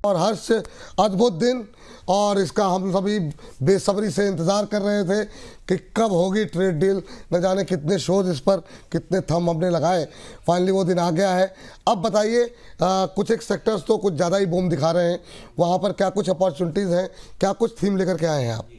और हर्ष, अद्भुत दिन, और इसका हम सभी बेसब्री से इंतज़ार कर रहे थे कि कब होगी ट्रेड डील। न जाने कितने शोज इस पर, कितने थंब हमने लगाए, फाइनली वो दिन आ गया है। अब बताइए, कुछ एक सेक्टर्स तो कुछ ज़्यादा ही बूम दिखा रहे हैं, वहाँ पर क्या कुछ अपॉर्चुनिटीज़ हैं, क्या कुछ थीम लेकर के आए हैं आप?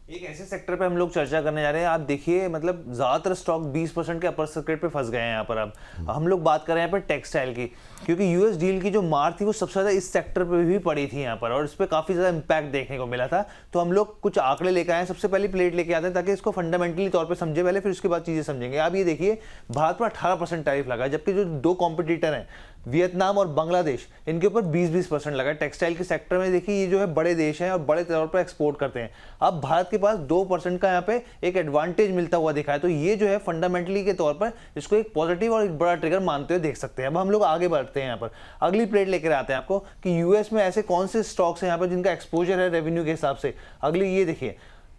एक ऐसे सेक्टर पे हम लोग चर्चा करने जा रहे हैं। आप देखिए, मतलब ज्यादातर स्टॉक 20% के अपर सर्किट पे फंस गए हैं यहाँ पर। अब हम लोग बात कर रहे हैं यहाँ पर टेक्सटाइल की, क्योंकि यूएस डील की जो मार थी वो सबसे ज्यादा इस सेक्टर पे भी पड़ी थी यहाँ पर, और इस पर काफी ज्यादा इंपैक्ट देखने को मिला था। तो हम लोग कुछ आंकड़े लेकर आए हैं। सबसे पहले प्लेट लेके आते हैं ताकि इसको फंडामेंटली तौर पर समझे पहले, फिर उसके बाद चीजें समझेंगे। आप ये देखिए, भारत पर 18% टैरिफ लगा है, जबकि जो दो कॉम्पिटिटर हैं वियतनाम और बांग्लादेश, इनके ऊपर 20% लगा है। टेक्सटाइल के सेक्टर में देखिए, ये जो है बड़े देश हैं और बड़े तौर पर एक्सपोर्ट करते हैं। अब भारत के पास 2% का यहाँ पे एक एडवांटेज मिलता हुआ दिखा है। तो ये जो है फंडामेंटली के तौर पर इसको एक पॉजिटिव और एक बड़ा ट्रिगर मानते हुए देख सकते हैं। अब हम लोग आगे बढ़ते हैं यहाँ पर, अगली प्लेट लेकर आते हैं आपको कि यूएस में ऐसे कौन से स्टॉक्स हैं यहाँ पर जिनका एक्सपोजर है रेवेन्यू के हिसाब से। अगली ये देखिए,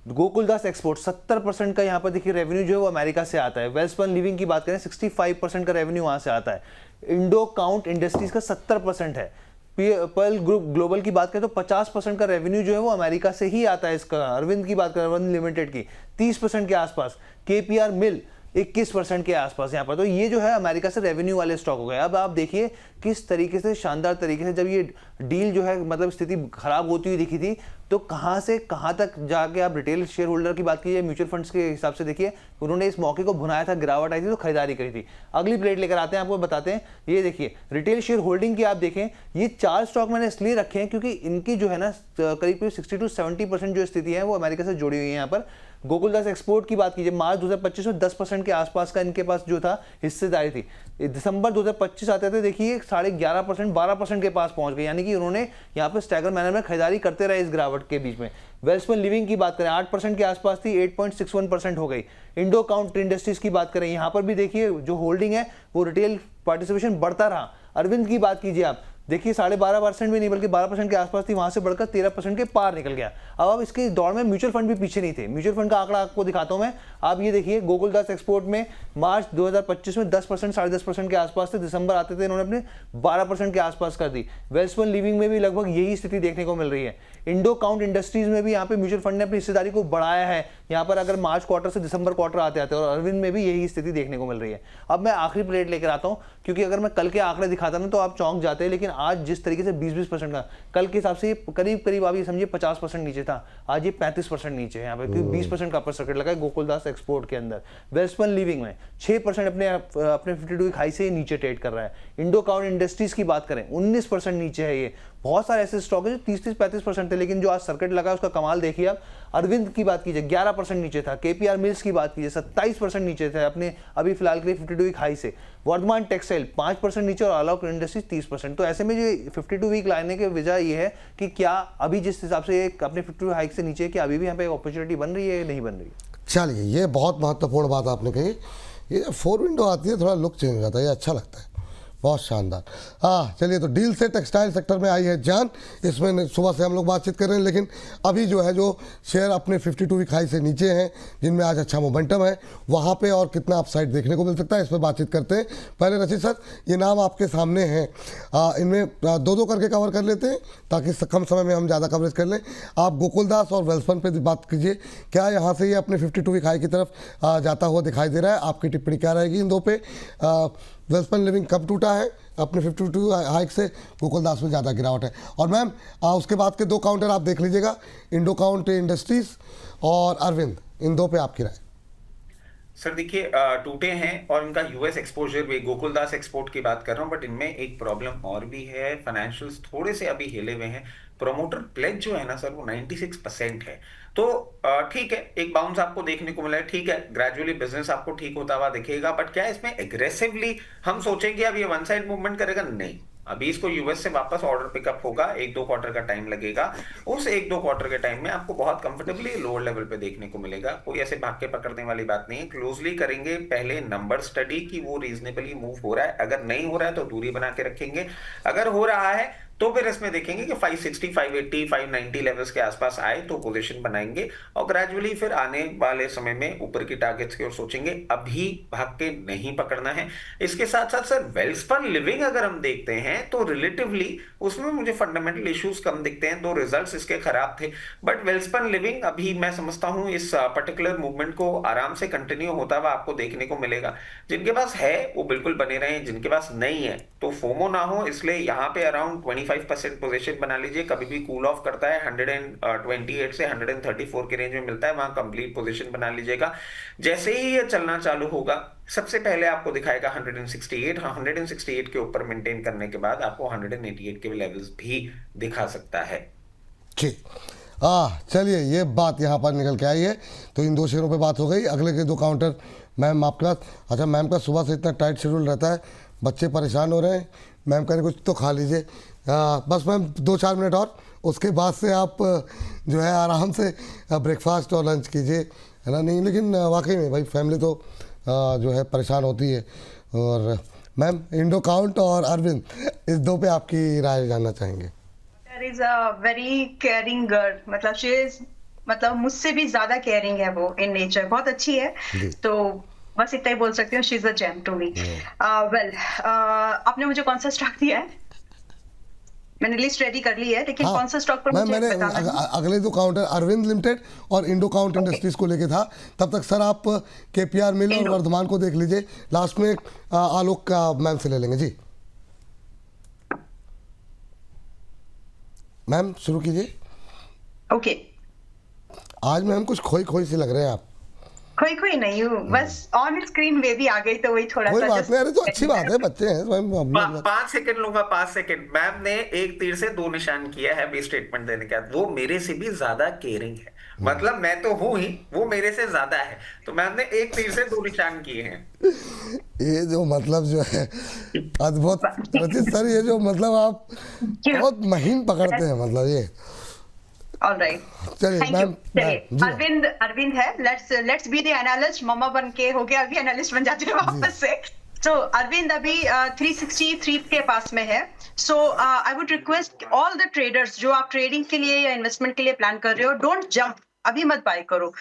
गोकुलदास एक्सपोर्ट 70% का यहाँ पर देखिए रेवेन्यू जो है वो अमेरिका से आता है। वेल्सपन लिविंग की बात करें, 65% का रेवेन्यू वहां से आता है। इंडो काउंट इंडस्ट्रीज का 70% है। पर्ल ग्रुप ग्लोबल की बात करें तो 50% का रेवेन्यू जो है वो अमेरिका से ही आता है। इसका अरविंद की बात करें, अरविंद लिमिटेड की 30% के आसपास, केपीआर मिल 21% के आसपास यहाँ पर। तो ये जो है अमेरिका से रेवेन्यू वाले स्टॉक हो गए। अब आप देखिए किस तरीके से, शानदार तरीके से, जब ये डील जो है मतलब स्थिति खराब होती हुई दिखी थी, तो कहां से कहां तक जाके आप रिटेल शेयर होल्डर की बात कीजिए, म्यूचुअल फंड्स के हिसाब से देखिए, उन्होंने इस मौके को भुनाया था, गिरावट आई थी तो खरीदारी करी थी। अगली प्लेट लेकर आते हैं, आपको बताते हैं। ये देखिए रिटेल शेयर होल्डिंग की आप देखें, ये 4 स्टॉक मैंने इसलिए रखे हैं क्योंकि इनकी जो है ना करीब 60 to 70% जो स्थिति है वो अमेरिका से जुड़ी हुई है। यहाँ पर गोकुलदास एक्सपोर्ट की बात कीजिए, मार्च 2025 में 10% के आसपास का इनके पास जो था हिस्सेदारी थी। दिसंबर 2025 आते थे देखिए 11.5% 12% के पास पहुंच गए, यानी कि उन्होंने यहाँ पे स्टैगर मैनर में खरीदारी करते रहे इस गिरावट के बीच में। वेल्सपन लिविंग की बात करें 8% के आसपास थी, 8.61% हो गई। इंडो काउंट इंडस्ट्रीज की बात करें, यहाँ पर भी देखिए जो होल्डिंग है वो रिटेल पार्टिसिपेशन बढ़ता रहा। अरविंद की बात कीजिए, आप देखिए 12.5% भी नहीं बल्कि 12% के आसपास थी, वहां से बढ़कर 13% के पार निकल गया। अब इसके दौर में म्यूचुअल फंड भी पीछे नहीं थे। म्यूचुअल फंड का आंकड़ा आपको दिखाता हूं मैं। आप ये देखिए, गोकुलदास एक्सपोर्ट में मार्च 2025 में 10% 10.5% के आसपास थे, दिसंबर आते थे इन्होंने अपने 12% के आसपास कर दी। वेल्सपन लिविंग में भी लगभग यही स्थिति देखने को मिल रही है। इंडो काउंट इंडस्ट्रीज में भी यहाँ पे म्यूचुअल फंड ने अपनी हिस्सेदारी को बढ़ाया है, यहाँ पर अगर मार्च क्वार्टर से दिसंबर क्वार्टर आते आते, और अरविंद में भी यही स्थिति देखने को मिल रही है। अब मैं आखिरी प्लेट लेकर आता हूँ, क्योंकि अगर मैं कल के आंकड़े दिखाता ना तो आप चौंक जाते हैं, लेकिन आज जिस तरीके से 20% का, कल के हिसाब से करीब करीब आप ये समझिए 50% नीचे था, आज ये 35% नीचे है यहाँ पे, क्योंकि 20% का अपर सर्किट लगा है गोकुलदास एक्सपोर्ट के अंदर। वेल्सपन लिविंग में 6% अपने 52 हाई से नीचे ट्रेड कर रहा है। इंडो काउंट इंडस्ट्रीज की बात करें 19% नीचे है ये। बहुत सारे ऐसे स्टॉक है जो 30-35% थे, लेकिन जो आज सर्किट लगा उसका कमाल देखिए आप। अरविंद की बात कीजिए 11% नीचे था। केपीआर मिल्स की बात कीजिए 27% नीचे थे अपने अभी फिलहाल के लिए 52 वीक हाई से। वर्धमान टेक्सटाइल 5% नीचे और अलाउक इंडस्ट्रीज 30%। तो ऐसे में जो 52 वीक लाने की वजह ये है कि क्या अभी जिस हिसाब से अपने 52 हाइक से नीचे, कि अभी भी यहाँ पे अपॉर्चुनिटी बन रही है या नहीं बन रही है? चलिए, ये बहुत महत्वपूर्ण बात आपने कही। ये 4 विंडो आती है, थोड़ा लुक चेंज हो जाता है, ये अच्छा लगता है, बहुत शानदार। हाँ चलिए, तो डील से टेक्सटाइल सेक्टर में आई है जान। इसमें सुबह से हम लोग बातचीत कर रहे हैं, लेकिन अभी जो है जो शेयर अपने 52 वीक हाई से नीचे हैं, जिनमें आज अच्छा मोमेंटम है, वहाँ पे और कितना अपसाइड देखने को मिल सकता है, इस पर बातचीत करते हैं। पहले रचित सर, ये नाम आपके सामने हैं, इनमें दो करके कवर कर लेते हैं ताकि कम समय में हम ज़्यादा कवरेज कर लें। आप गोकुलदास और वेल्सपन पर बात कीजिए, क्या यहाँ से ये अपने 52 वीक हाई की तरफ जाता हुआ दिखाई दे रहा है? आपकी टिप्पणी क्या रहेगी इन दो पे? वेल्सपन लिविंग कब टूटा है अपने 52 हाइक से? गोकुलदास में ज़्यादा गिरावट है। और मैम उसके बाद के 2 काउंटर आप देख लीजिएगा, इंडो काउंट इंडस्ट्रीज और अरविंद, इन 2 पे आपकी राय। सर देखिए, टूटे हैं और इनका यूएस एक्सपोजर भी, गोकुलदास एक्सपोर्ट की बात कर रहा हूं, बट इनमें एक प्रॉब्लम और भी है। फाइनेंशियल्स थोड़े से अभी हिले हुए हैं। प्रोमोटर प्लेज जो है ना सर, वो 96% है। तो ठीक है, एक बाउंस आपको देखने को मिला है, ठीक है, ग्रेजुअली बिजनेस आपको ठीक होता हुआ दिखेगा, बट क्या इसमें एग्रेसिवली हम सोचेंगे अब ये वन साइड मूवमेंट करेगा? नहीं, अभी इसको यूएस से वापस ऑर्डर पिकअप होगा, 1-2 क्वार्टर का टाइम लगेगा। उस 1-2 क्वार्टर के टाइम में आपको बहुत कंफर्टेबली लोअर लेवल पे देखने को मिलेगा। कोई ऐसे भाग के पकड़ने वाली बात नहीं है। क्लोजली करेंगे पहले नंबर स्टडी की, वो रीजनेबली मूव हो रहा है, अगर नहीं हो रहा है तो दूरी बना के रखेंगे, अगर हो रहा है तो फिर इसमें देखेंगे कि 560, 580, 590 लेवल्स के आसपास आए तो पोजीशन बनाएंगे और ग्रेजुअली फिर आने वाले समय में ऊपर की टारगेट्स की ओर सोचेंगे। अभी भाग के नहीं पकड़ना है। इसके साथ साथ सर वेल्सपन लिविंग अगर हम देखते हैं तो रिलेटिवली उसमें मुझे फंडामेंटल इश्यूज कम दिखते हैं, दो रिजल्ट्स इसके खराब थे, बट वेल्सपन लिविंग अभी मैं समझता हूं इस पर्टिकुलर मूवमेंट को आराम से कंटिन्यू होता हुआ आपको देखने को मिलेगा। जिनके पास है वो बिल्कुल बने रहे, जिनके पास नहीं है तो फोमो ना हो, इसलिए यहाँ पे अराउंड 25% पोजीशन बना लीजिए। कभी भी कूल ऑफ करता है 128 से 134 के रेंज में मिलता है, वहां कंप्लीट पोजीशन बना लीजिएगा। जैसे ही ये चलना चालू होगा सबसे पहले आपको दिखाएगा 168, हाँ 168 के ऊपर मेंटेन करने के बाद आपको 188 के लेवल्स भी दिखा सकता है। ठीक। चलिए ये बात यहाँ पर निकल के आई है। तो इन दो शेयरों पे बात हो गई। अगले के दो काउंटर मैम आपके पास। अच्छा मैम का सुबह से इतना टाइट शेड्यूल रहता है, बच्चे परेशान हो रहे हैं, मैम कह रहे कुछ तो खा लीजिए। बस मैम 2-4 मिनट और, उसके बाद से आप जो है आराम से ब्रेकफास्ट और लंच कीजिए, है ना। नहीं लेकिन वाकई में भाई फैमिली तो जो है परेशान होती है। और मैम इंडो काउंट और अरविंद, इस दो पे आपकी राय जानना चाहेंगे। Is a very caring girl, मतलब शी इज, मतलब मुझसे भी ज्यादा केयरिंग है वो इन नेचर, बहुत अच्छी है। तो बस इतना ही बोल सकती हूँ, she is a gem to me. Well, आपने मुझे कौन सा स्टॉक दिया है? मैंने लिस्ट रेडी कर ली है, लेकिन कौन सा स्टॉक पर मुझे मैंने बताना है? अगले दो काउंटर अरविंद लिमिटेड और इंडो काउंट इंडस्ट्रीज को लेके था। तब तक सर आप केपीआर मिल और वर्धमान को देख लीजिए। लास्ट में आलोक का मैम से ले लेंगे जी। मैम शुरू कीजिए। ओके। आज मैम कुछ खोई खोई से लग रहे हैं आप। कोई नहीं हूँ, बस ऑन स्क्रीन बेबी आ गई तो वही थोड़ा कोई सा बात नहीं, अरे तो अच्छी बात है, बच्चे हैं मैम। 5 सेकंड लूंगा, 5 सेकंड। मैम ने एक तीर से 2 निशान किया है अभी स्टेटमेंट देने के बाद। वो मेरे से भी ज्यादा केयरिंग है, मतलब मैं तो हूं ही, वो मेरे से ज्यादा है। तो मैम ने एक तीर से 2 निशान किए हैं। ये जो मतलब जो है अद्भुत रचित सर, ये जो मतलब आप बहुत महीन पकड़ते हैं, मतलब ये। ऑलराइट, चलिए थैंक मैम। यू। चलिए अरविंद है, लेट्स बी द एनालिस्ट। मम्मा बन के हो गया, अभी एनालिस्ट बन जाते हैं वापस से। तो अरविंद अभी 363 के पास में है। So I would request all the traders, जो आप ट्रेडिंग के लिए या इन्वेस्टमेंट के लिए प्लान कर रहे हो, डोंट जंप, अभी मत बाय करो।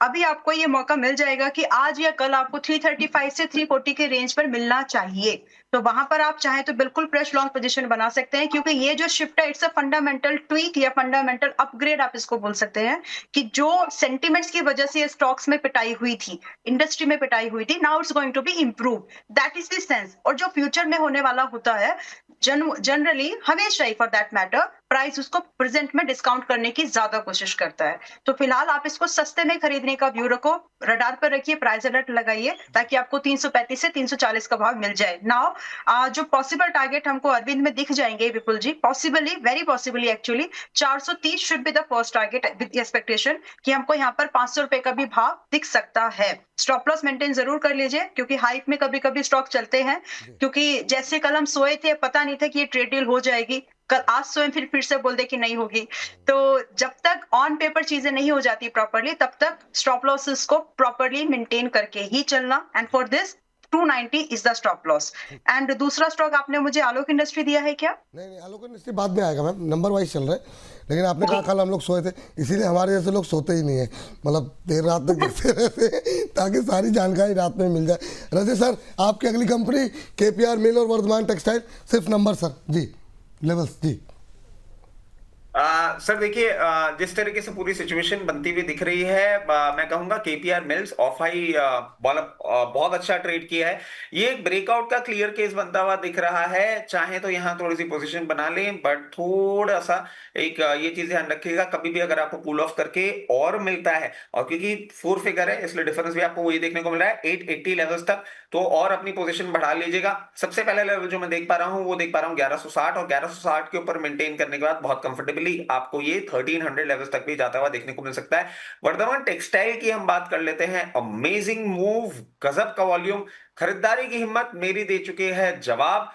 अभी आपको ये मौका मिल जाएगा कि आज या कल आपको 335 से 340 के रेंज पर मिलना चाहिए। तो वहां पर आप चाहे तो बिल्कुल फ्रेश लॉन्ग पोजीशन बना सकते हैं, क्योंकि ये जो शिफ्ट है इट्स अ फंडामेंटल ट्वीक या फंडामेंटल अपग्रेड आप इसको बोल सकते हैं, कि जो सेंटिमेंट्स की वजह से स्टॉक्स में पिटाई हुई थी, इंडस्ट्री में पिटाई हुई थी, now it's going to be improve. That is the sense. और जो फ्यूचर में होने वाला होता है जनरली, हमेशा ही फॉर दैट मैटर, प्राइस उसको प्रेजेंट में डिस्काउंट करने की ज्यादा कोशिश करता है। तो फिलहाल आप इसको सस्ते में खरीदने का व्यू रखो, रडार पर रखिए, प्राइस अलर्ट लगाइए, ताकि आपको 335 से 340 का भाव मिल जाए। नाउ जो पॉसिबल टारगेट हमको अरविंद में दिख जाएंगे Vipul ji, possibly, very possibly actually 430 should be the first target with expectation कि हमको यहाँ पर 500 रुपए का भी भाव दिख सकता है। स्टॉप लॉस मेंटेन जरूर कर लीजिए, क्योंकि हाइप में कभी कभी स्टॉक चलते हैं, क्योंकि जैसे कल हम सोए थे, पता नहीं था कि ये ट्रेड डील हो जाएगी, कल आज सोए फिर से बोल दे कि नहीं होगी। तो जब तक ऑन पेपर चीजें नहीं हो जाती प्रॉपर्ली, तब तक स्टॉप लॉसेस को प्रॉपर्ली मेंटेन करके ही चलना। And for this 290 is the stop loss. And दूसरा स्टॉक आपने मुझे आलोक इंडस्ट्री दिया है क्या? नहीं, आलोक इंडस्ट्री बाद में आएगा मैम, नंबर वाइज चल रहे हैं। लेकिन आपने कहा कल हम लोग सोए थे, इसीलिए हमारे जैसे लोग सोते ही नहीं है, मतलब देर रात तक देखते रहते हैं ताकि सारी जानकारी रात में मिल जाए। रजत सर, आपकी अगली कंपनी केपीआर मिल और वर्धमान टेक्सटाइल, सिर्फ नंबर सर जी, लेवल्स जी। सर देखिए, जिस तरीके से पूरी सिचुएशन बनती हुई दिख रही है, मैं कहूंगा केपीआर मिल्स ऑफ हाई बहुत अच्छा ट्रेड किया है। ये एक ब्रेकआउट का क्लियर केस बनता हुआ दिख रहा है। चाहे तो यहाँ थोड़ी सी पोजीशन बना लें, बट थोड़ा सा एक ये चीज ध्यान रखिएगा, कभी भी अगर आपको कूल ऑफ करके और मिलता है, और क्योंकि 4 फिगर है इसलिए डिफरेंस भी आपको वही देखने को मिल रहा है 880 लेवल्स तक, तो और अपनी पोजीशन बढ़ा लीजिएगा। सबसे पहले लेवल जो मैं देख पा रहा हूं वो देख पा रहा हूं 1160, और 1160 के ऊपर मेंटेन करने के बाद बहुत कंफर्टेबली आपको ये 1300 लेवल्स तक भी जाता हुआ देखने को मिल सकता है। वर्धमान टेक्सटाइल की हम बात कर लेते हैं। अमेजिंग मूव, गजब का वॉल्यूम, खरीदारी की हिम्मत मेरी दे चुके हैं जवाब।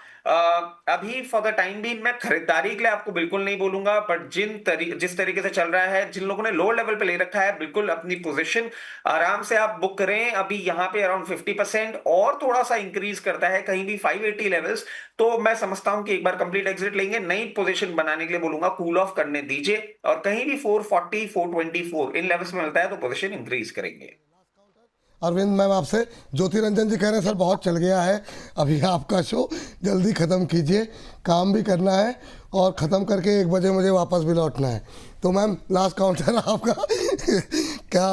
अभी फॉर द टाइम बीइंग मैं खरीदारी के लिए आपको बिल्कुल नहीं बोलूंगा, बट जिस तरीके से चल रहा है, जिन लोगों ने लोअर लेवल पे ले रखा है, बिल्कुल अपनी पोजीशन आराम से आप बुक करें। अभी यहाँ पे अराउंड 50% और थोड़ा सा इंक्रीज करता है कहीं भी 580 लेवल्स, तो मैं समझता हूं कि एक बार कंप्लीट एग्जिट लेंगे। नई पोजीशन बनाने के लिए बोलूंगा कूल ऑफ करने दीजिए, और कहीं भी 440 424 इन लेवल्स में मिलता है तो पोजीशन इंक्रीज करेंगे। अरविंद मैम आपसे, ज्योति रंजन जी कह रहे हैं सर बहुत चल गया है अभी आपका शो, जल्दी ख़त्म कीजिए, काम भी करना है और ख़त्म करके 1 बजे मुझे वापस भी लौटना है। तो मैम लास्ट काउंटर आपका क्या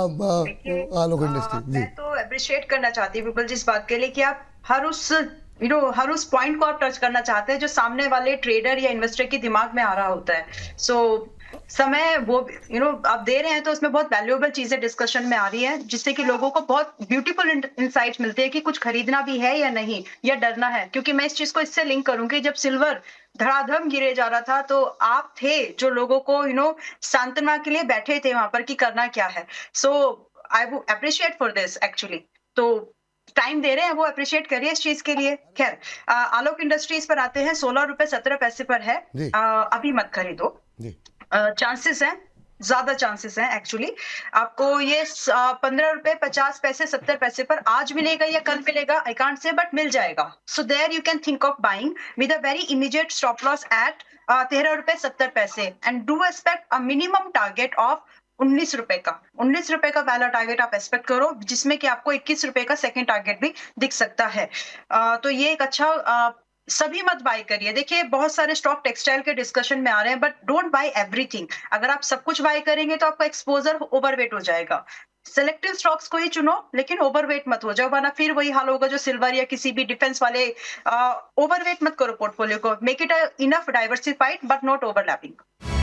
आलोक इंडस्ट्री जी। मैं तो अप्रिशिएट करना चाहती हूँ बिल्कुल जिस बात के लिए कि आप हर उस पॉइंट को आप टच करना चाहते हैं जो सामने वाले ट्रेडर या इन्वेस्टर के दिमाग में आ रहा होता है। सो समय वो आप दे रहे हैं तो उसमें बहुत वैल्यूएबल चीजें डिस्कशन में आ रही है, जिससे कि लोगों को बहुत ब्यूटीफुल इंसाइट्स मिलते हैं कि कुछ खरीदना भी है या नहीं, या डरना है। क्योंकि मैं इस चीज को इससे लिंक करूंगी, जब सिल्वर धड़ाधम गिरे जा रहा था तो आप थे जो लोगों को सांत्वना के लिए बैठे थे वहां पर कि करना क्या है। So I would appreciate for this actually. तो टाइम दे रहे हैं वो अप्रिशिएट करिए इस चीज के लिए। खैर आलोक इंडस्ट्रीज पर आते हैं, 16 रुपए 17 पैसे पर है। अभी मत खरीदो, चांसेस हैं, ज्यादा चांसेस हैं एक्चुअली। आपको ये 15 रुपए 50 पैसे 70 पैसे पर आज मिलेगा या कल मिलेगा, आई कांट से, बट मिल जाएगा। So there you can think of buying with a very immediate stop loss at 13 rupees 70 paise and do expect a minimum target of 19 rupees का। 19 रुपए का पहला टारगेट आप एक्सपेक्ट करो, जिसमें कि आपको 21 रुपए का सेकंड टारगेट भी दिख सकता है। तो ये एक अच्छा सभी मत बाय करिए। देखिए बहुत सारे स्टॉक टेक्सटाइल के डिस्कशन में आ रहे हैं, बट डोंट बाय एवरीथिंग। अगर आप सब कुछ बाय करेंगे तो आपका एक्सपोजर ओवरवेट हो जाएगा। सेलेक्टिव स्टॉक्स को ही चुनो, लेकिन ओवरवेट मत हो जाओ, वरना फिर वही हाल होगा जो सिल्वर या किसी भी डिफेंस वाले। ओवरवेट मत करो पोर्टफोलियो को, make it enough diversified but not overlapping.